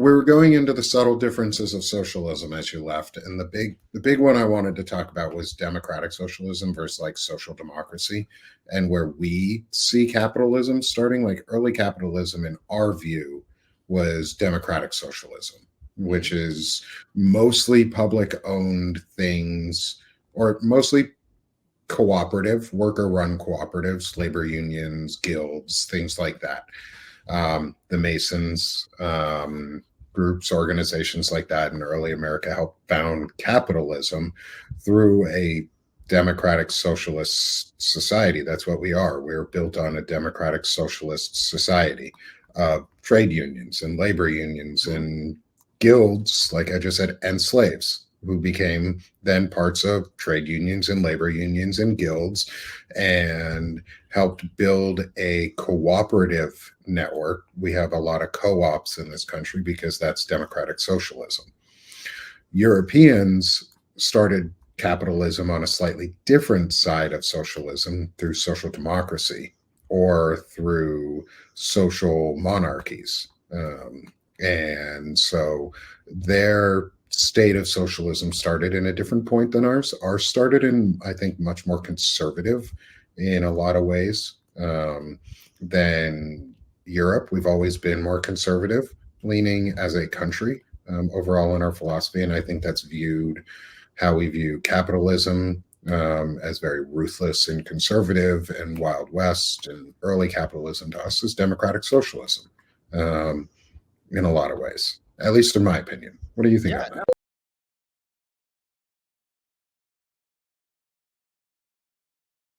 we were going into the subtle differences of socialism as you left, and the big one I wanted to talk about was democratic socialism versus like social democracy, and where we see capitalism starting. Like early capitalism, in our view, was democratic socialism, which is mostly public owned things, or mostly cooperative, worker run cooperatives, labor unions, guilds, things like that. The Masons, groups, organizations like that in early America helped found capitalism through a democratic socialist society. That's what we are. We're built on a democratic socialist society of trade unions and labor unions and guilds, like I just said, and slaves who became then parts of trade unions and labor unions and guilds, and helped build a cooperative network. We have a lot of co-ops in this country because that's democratic socialism. Europeans started capitalism on a slightly different side of socialism through social democracy or through social monarchies. And so their state of socialism started in a different point than ours. Ours started in, I think, much more conservative in a lot of ways than Europe. We've always been more conservative leaning as a country overall in our philosophy. And I think that's viewed how we view capitalism as very ruthless and conservative, and Wild West and early capitalism to us is democratic socialism in a lot of ways, at least in my opinion. What do you think Yeah, of that?